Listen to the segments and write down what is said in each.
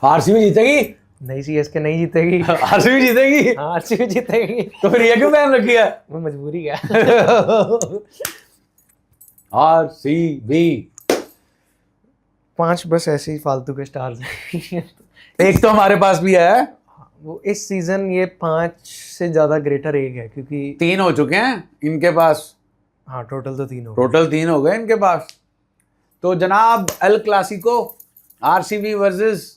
RCB जीतेगी? नहीं, CSK नहीं जीतेगी। आरसीबी जीतेगी? हाँ, आरसीबी जीतेगी। तो फिर ये क्यों पहन रखी है? वो मजबूरी है। आरसीबी। 5 बस ऐसे ही फालतू के स्टार्स हैं। एक तो हमारे पास भी है। वो इस सीजन ये 5 से ज्यादा ग्रेटर एक है, क्योंकि 3 हो चुके हैं इनके पास। हाँ, टोटल तो 3 हो गए। टोटल 3 हो गए इनके पास। तो जनाब El Clasico, RCB versus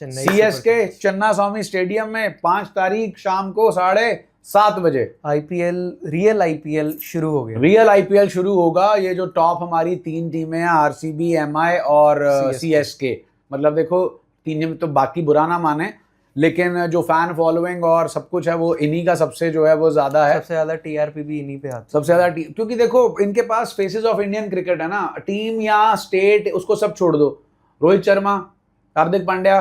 Chennai CSK, चन्ना स्वामी स्टेडियम में 5 तारीख शाम को 7:30 बजे रियल आईपीएल शुरू हो गया। रियल आईपीएल शुरू होगा। ये जो टॉप हमारी 3 टीमें हैं, आरसीबी, एमआई और सीएसके, मतलब देखो 3 में तो बाकी बुरा ना माने, लेकिन जो फैन फॉलोइंग और सब कुछ है वो इन्हीं का सबसे जो है वो ज्यादा है। सबसे ज्यादा टीआरपी भी इन्हीं पे आती है। सबसे ज्यादा क्योंकि देखो इनके पास फेसेस ऑफ इंडियन क्रिकेट है ना, टीम या स्टेट उसको सब छोड़ दो, Rohit Sharma, Hardik Pandya,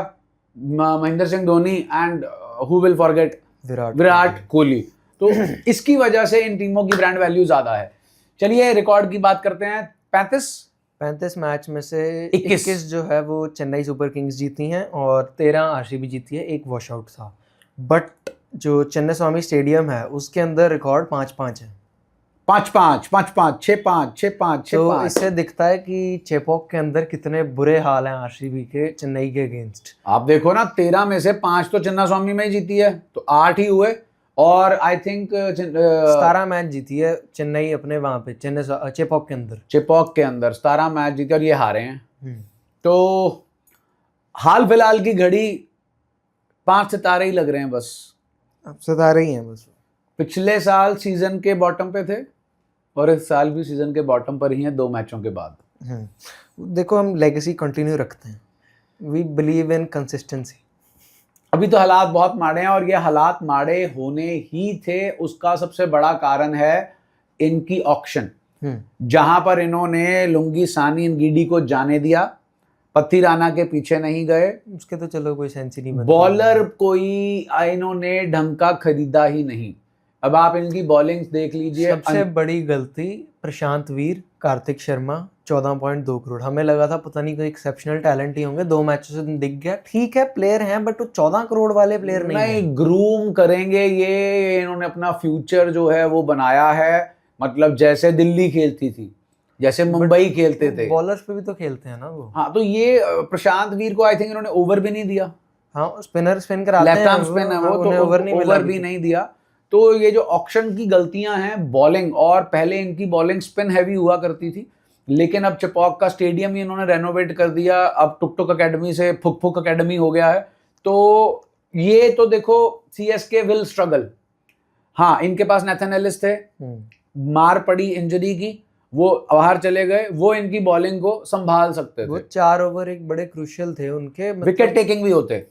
Mahendra Singh Dhoni and who will forget, Virat Kohli. तो इसकी वजह से इन टीमों की ब्रांड वैल्यू ज्यादा है। चलिए रिकॉर्ड की बात करते हैं। 35 मैच में से 21 जो है वो चेन्नई सुपर किंग्स जीती हैं और 13 आरसीबी जीती है, एक वॉश आउट था। बट जो चेन्नई स्वामी स्टेडियम है उसके अंदर रिकॉर्ड 5-5 है। 5-5, 5-5, 6-5, 6-5, 6-5। तो इससे दिखता है कि चेपॉक के अंदर कितने बुरे हाल हैं आरसीबी के चेन्नई के अगेंस्ट। आप देखो ना, 13 में से 5 तो चन्ना स्वामी में ही जीती है, तो 8 ही हुए। और आई थिंक 17 मैच जीती है चेन्नई अपने वहां पे चेपॉक के अंदर। चेपॉक के अंदर 17 मैच जीते और ये हारे हैं। तो हाल फिलहाल की घड़ी 5 सितारे ही लग रहे हैं बस। अब सितारे ही हैं बस। पिछले साल सीजन के बॉटम पे थे और इस साल भी सीजन के बॉटम पर ही हैं 2 मैचों के बाद। देखो, हम लेगेसी कंटिन्यू रखते हैं। We believe in consistency. अभी तो हालात बहुत माड़े हैं और ये हालात माड़े होने ही थे। उसका सबसे बड़ा कारण है इनकी ऑक्शन, जहां पर इन्होंने लुंगी सानी इंगीडी को जाने दिया, पत्ती राणा के पीछे नहीं गए। उसके तो चलो कोई सेंस ही नहीं बनता। बॉलर कोई इन्होंने ढंग का खरीदा ही नहीं। अब आप इनकी बॉलिंग देख लीजिए। सबसे बड़ी गलती प्रशांत वीर, कार्तिक शर्मा, 14.2 करोड़। हमें लगा था पता नहीं कोई एक्सेप्शनल टैलेंट ही होंगे, 2 मैचों से दिख गया। ठीक है, प्लेयर हैं, बट वो 14 करोड़ वाले प्लेयर नहीं ग्रूम करेंगे ये। इन्होंने अपना फ्यूचर जो है वो बनाया है, मतलब जैसे दिल्ली खेलती थी, जैसे मुंबई खेलते थे। बॉलर्स पे भी तो खेलते हैं ना वो। हाँ, तो ये प्रशांत वीर को आई थिंक इन्होंने ओवर भी नहीं दिया। हाँ, स्पिन कराते हैं, लेफ्ट आर्म स्पिन है वो, तो ओवर भी नहीं दिया। तो ये जो ऑक्शन की गलतियां हैं, बॉलिंग, और पहले इनकी बॉलिंग स्पिन हैवी हुआ करती थी, लेकिन अब चेपॉक का स्टेडियम ही इन्होंने रेनोवेट कर दिया। अब टुक टुक अकेडमी से फुक फुक अकेडमी हो गया है। तो ये तो देखो सीएसके विल स्ट्रगल। हाँ, इनके पास नेथन एलिस थे, मार पड़ी इंजरी की, वो बाहर चले गए, वो इनकी बॉलिंग को संभाल सकते थे। वो 4 ओवर एक बड़े क्रूशियल थे उनके, विकेट टेकिंग भी होते।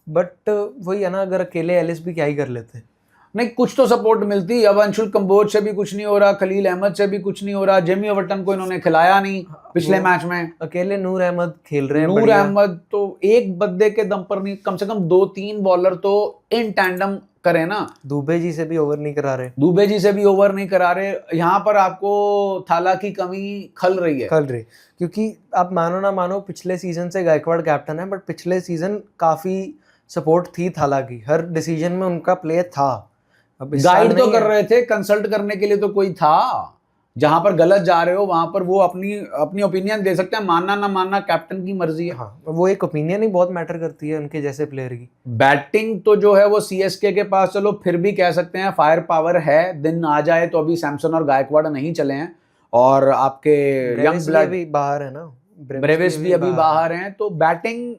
बट वही है ना, अगर अकेले एलिस भी क्या ही कर लेते। नहीं, कुछ तो सपोर्ट मिलती। अब अंशुल कंबोज से भी कुछ नहीं हो रहा, खलील अहमद से भी कुछ नहीं हो रहा, जेमी ओवर्टन को इन्होंने खिलाया नहीं पिछले मैच में। अकेले नूर अहमद खेल रहे हैं। नूर अहमद तो एक बंदे के दम पर नहीं, कम से कम 2-3 बॉलर तो इन टैंडम करे ना। दुबे जी से भी ओवर नहीं करा रहे। दुबे जी से भी ओवर नहीं करा रहे। यहाँ पर आपको थाला की कमी खल रही है। क्योंकि आप मानो ना मानो, पिछले सीजन से गायकवाड़ कैप्टन है, बट पिछले सीजन काफी सपोर्ट थी थाला की, हर डिसीजन में उनका प्ले था। अब गाइड तो कर रहे थे, कंसल्ट करने के लिए तो कोई था। जहां पर गलत जा रहे हो वहां पर वो अपनी ओपिनियन दे सकते हैं। मानना ना मानना कैप्टन की मर्जी है। हाँ, वो एक ओपिनियन ही बहुत मैटर करती है उनके जैसे प्लेयर की। बैटिंग तो जो है वो सीएसके के पास चलो फिर भी कह सकते हैं फायर पावर है। दिन आ जाए तो अभी सैमसन और गायकवाड़ नहीं चले हैं, और आपके यंग ब्लड भी बाहर है ना, ब्रेविस भी अभी बाहर हैं। तो बैटिंग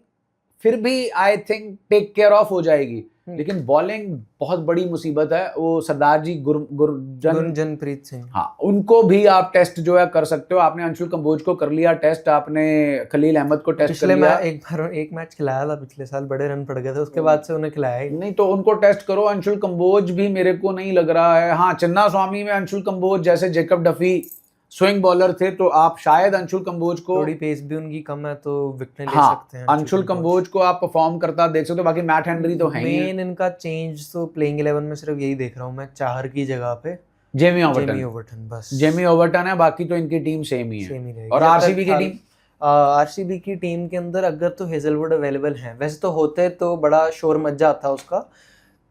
फिर भी I think take care of हो जाएगी, लेकिन बॉलिंग बहुत बड़ी मुसीबत है। वो सरदार जी गुरजनप्रीत सिंह, हाँ, उनको भी आप टेस्ट जो है कर सकते हो। आपने अंशुल कंबोज को कर लिया टेस्ट, आपने खलील अहमद को टेस्ट कर लिया। एक मैच खिलाया था पिछले साल, बड़े रन पड़ गए थे, उसके बाद से उन्हें खिलाया ही नहीं। तो उनको टेस्ट करो। अंशुल कंबोज भी मेरे को नहीं लग रहा है। हाँ, चन्ना स्वामी में अंशुल कंबोज जैसे जेकब डफी स्विंग बॉलर थे, तो आप शायद अंशुल कंबोज को, थोड़ी पेस भी उनकी कम है तो विकेट ले सकते हैं। अंशुल कंबोज को आप परफॉर्म करता देख सकते हो। बाकी मैट हेनरी तो है ही। मेन इनका चेंज तो प्लेइंग 11 में सिर्फ यही देख रहा हूँ मैं, चाहर की जगह पे जेमी ओवर्टन, बस जेमी ओवर्टन है। बाकी तो इनकी टीम सेम ही है। और आरसीबी की टीम आरसीबी की टीम के अंदर अगर तो हेजलवुड अवेलेबल हैं, वैसे तो होते तो बड़ा शोर मच जाता उसका,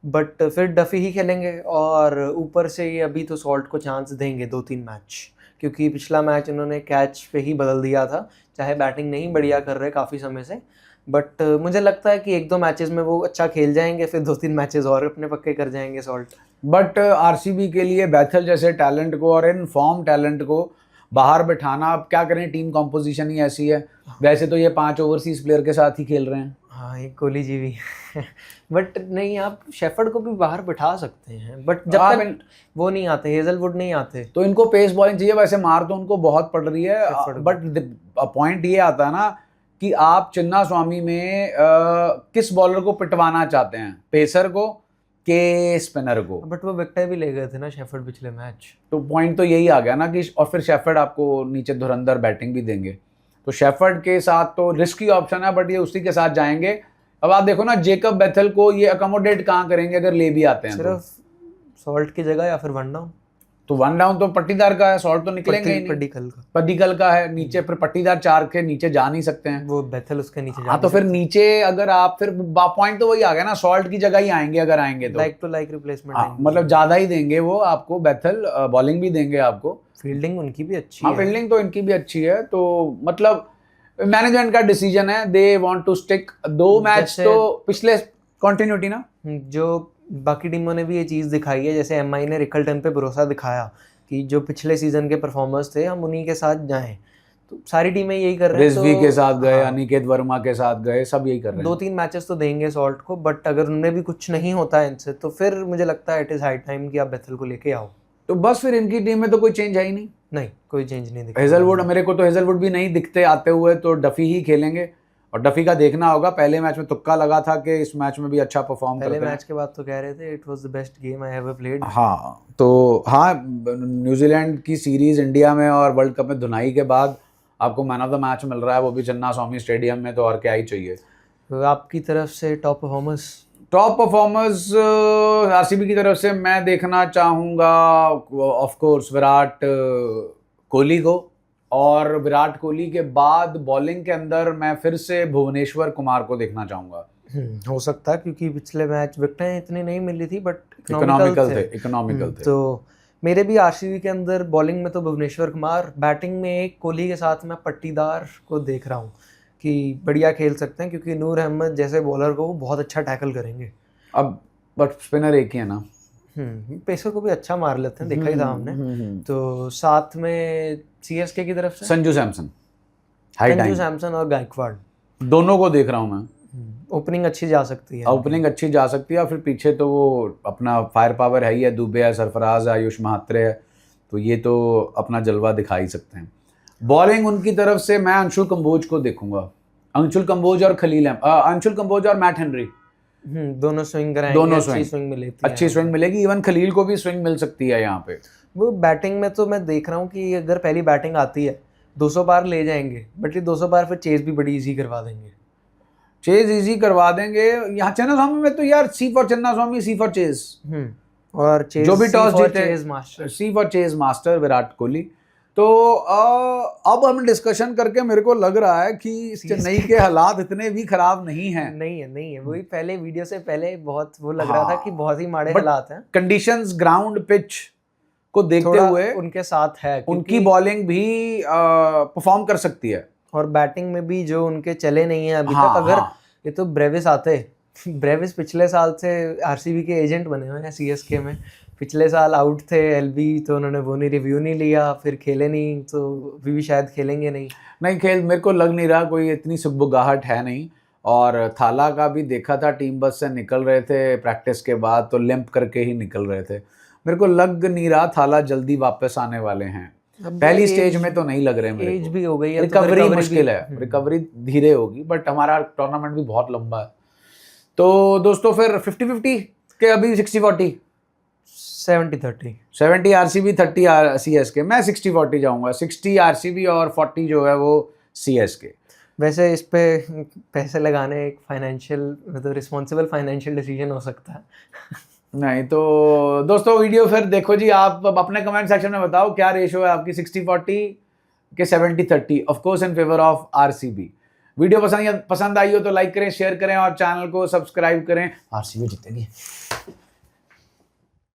बट फिर डफी ही खेलेंगे और ऊपर से ये अभी तो सॉल्ट को चांस देंगे 2-3 मैच, क्योंकि पिछला मैच उन्होंने कैच पे ही बदल दिया था, चाहे बैटिंग नहीं बढ़िया कर रहे काफ़ी समय से, बट मुझे लगता है कि 1-2 मैचेस में वो अच्छा खेल जाएंगे, फिर 2-3 मैचेस और अपने पक्के कर जाएंगे सॉल्ट। बट आरसीबी के लिए बैथल जैसे टैलेंट को और इन फॉर्म टैलेंट को बाहर बिठाना, अब क्या करें, टीम कॉम्पोजिशन ही ऐसी है। वैसे तो ये 5 ओवरसीज प्लेयर के साथ ही खेल रहे हैं। हाँ, एक कोहली जी भी बट नहीं, आप शेफर्ड को भी बाहर बिठा सकते हैं, बट जब तक वो नहीं आते, हेजलवुड नहीं आते, तो इनको पेस बॉलिंग चाहिए। वैसे मार तो उनको बहुत पड़ रही है, बट पॉइंट ये आता है ना कि आप चिन्ना स्वामी में किस बॉलर को पिटवाना चाहते हैं, पेसर को के स्पिनर को। बट वो विकेट भी ले गए थे ना शेफर्ड पिछले मैच, तो पॉइंट तो यही आ गया ना कि, और फिर शेफर्ड आपको नीचे धुरंधर बैटिंग भी देंगे, तो शेफर्ड के साथ तो रिस्की ऑप्शन है, बट ये उसी के साथ जाएंगे। अब आप देखो ना, जेकब बेथल को ये अकोमोडेट कहाँ करेंगे अगर ले भी आते हैं? सिर्फ सॉल्ट की जगह या फिर 1 डाउन। तो 1 डाउन तो पट्टीदार का है, सॉल्ट तो निकलेंगे ही नहीं। पड्डीकल का है नीचे, फिर पट्टीदार 4 के नीचे जा नहीं सकते हैं, वो बेथल उसके नीचे जा। हाँ, तो फिर नीचे अगर आप, फिर पॉइंट तो वही आ गया ना, सॉल्ट की जगह ही आएंगे अगर आएंगे तो। लाइक टू लाइक रिप्लेसमेंट, मतलब ज्यादा ही देंगे वो आपको, बेथल बॉलिंग भी देंगे आपको, फील्डिंग उनकी भी अच्छी है। फील्डिंग तो इनकी भी अच्छी है। तो मतलब मैनेजमेंट का डिसीजन है, they want to stick 2 match तो पिछले कंटिन्यूटी ना, जो बाकी टीमों ने भी ये चीज़ दिखाई है, जैसे एमआई ने रिकल्टन पे भरोसा दिखाया कि जो पिछले सीजन के परफॉर्मर्स थे हम उन्हीं के साथ जाएं, तो सारी टीमें यही कर रही हैं। रिजवी के साथ गए, अनिकेत वर्मा के साथ गए, सब यही कर रहे हैं। 2-3 मैचेस तो देंगे सॉल्ट को, बट अगर उनमें भी कुछ नहीं होता है इनसे, तो फिर मुझे लगता है इट इज़ हाई टाइम कि आप बेथल को लेके आओ। तो बस फिर इनकी टीम में तो कोई चेंज है ही नहीं। नहीं, कोई चेंज नहीं दिखता। हेजलवुड, मेरे को तो हेजलवुड भी नहीं दिखते आते हुए, तो डफी ही खेलेंगे। और डफी का देखना होगा, पहले मैच में तुक्का लगा था कि इस मैच में भी अच्छा परफॉर्म करते हैं। पहले मैच के बाद तो कह रहे थे it was the best game I ever played. हाँ, तो हाँ, न्यूजीलैंड की सीरीज इंडिया में और वर्ल्ड कप में धुनाई के बाद आपको मैन ऑफ द मैच मिल रहा है, वो भी चिन्ना स्वामी स्टेडियम में, तो और क्या ही चाहिए। तो आपकी तरफ से टॉप परफॉर्मर्स आरसीबी की तरफ से मैं देखना चाहूँगा ऑफ कोर्स विराट कोहली को, और विराट कोहली के बाद बॉलिंग के अंदर मैं फिर से भुवनेश्वर कुमार को देखना चाहूँगा। हो सकता है, क्योंकि पिछले मैच विकेटें इतनी नहीं मिली थी, बट इकोनॉमिकल थे। तो मेरे भी आरसीबी के अंदर बॉलिंग में तो भुवनेश्वर कुमार, बैटिंग में एक कोहली के साथ मैं पट्टीदार को देख रहा हूँ कि बढ़िया खेल सकते हैं, क्योंकि नूर अहमद जैसे बॉलर को वो बहुत अच्छा टैकल करेंगे। अब बट स्पिनर एक ही है ना, पेसर को भी अच्छा मार लेते हैं, देखा ही था हमने। तो साथ में सीएसके की तरफ से संजू सैमसन और गायकवाड़, दोनों को देख रहा हूँ मैं। ओपनिंग अच्छी जा सकती है, और फिर पीछे तो वो अपना फायर पावर है ही है, दुबे है, सरफराज है, आयुष महात्रे है, तो ये तो अपना जलवा दिखा ही सकते हैं। बॉलिंग उनकी तरफ से मैं अंशुल कंबोज को देखूंगा, अंशुल कंबोज और मैट हेनरी, दोनों स्विंग कराएंगे, अच्छी स्विंग मिलेगी, इवन खलील को भी स्विंग मिल सकती है यहाँ पे। वो बैटिंग में तो मैं देख रहा हूँ कि अगर पहली बैटिंग आती है 200 पार ले जाएंगे, बट ये 200 पार फिर चेज भी बड़ी इजी करवा देंगे। यहाँ चन्ना स्वामी में तो यार C for Chinna Swamy, C for chase, और चेज जो भी टॉस जीते C for chase master Virat Kohli. तो अब हम डिस्कशन करके मेरे को लग रहा है कि चेन्नई के हालात इतने भी खराब नहीं है। वही पहले वीडियो से पहले बहुत वो लग रहा था कि बहुत ही माड़े हालात हैं। कंडीशंस, ग्राउंड, पिच को देखते हुए उनके साथ है, उनकी बॉलिंग भी परफॉर्म कर सकती है, और बैटिंग में भी जो उनके चले नहीं है अभी तक। अगर ये तो ब्रेविस आते, ब्रेविस पिछले साल से आरसीबी के एजेंट बने हुए हैं सीएसके में, पिछले साल आउट थे एलबी, तो उन्होंने वो नहीं रिव्यू नहीं लिया, फिर खेले नहीं, तो अभी भी शायद खेलेंगे नहीं खेल, मेरे को लग नहीं रहा, कोई इतनी सुबुगाहट है नहीं। और थाला का भी देखा था, टीम बस से निकल रहे थे प्रैक्टिस के बाद, तो लिम्प करके ही निकल रहे थे। मेरे को लग नहीं रहा थाला जल्दी वापस आने वाले हैं, पहली स्टेज में तो नहीं लग रहे मेरे को। भी हो गई है, रिकवरी मुश्किल है, रिकवरी धीरे होगी, बट हमारा टूर्नामेंट भी बहुत लंबा है। तो दोस्तों फिर 50-50 के अभी 60-40 70 आरसीबी 30 सीएसके, मैं 60-40 जाऊंगा, 60 आरसीबी और 40 जो है वो सीएसके। वैसे इस पे पैसे लगाने एक फाइनेंशियल, मतलब रिस्पॉन्सिबल फाइनेंशियल डिसीजन हो सकता है नहीं तो दोस्तों वीडियो फिर देखो जी, आप अपने कमेंट सेक्शन में बताओ क्या रेशो है आपकी, 60-40 कि 70-30 of course in favour of RCB. Video पसंद आई हो तो लाइक करें, शेयर करें और चैनल को सब्सक्राइब करें। आरसीबी जीतेगी।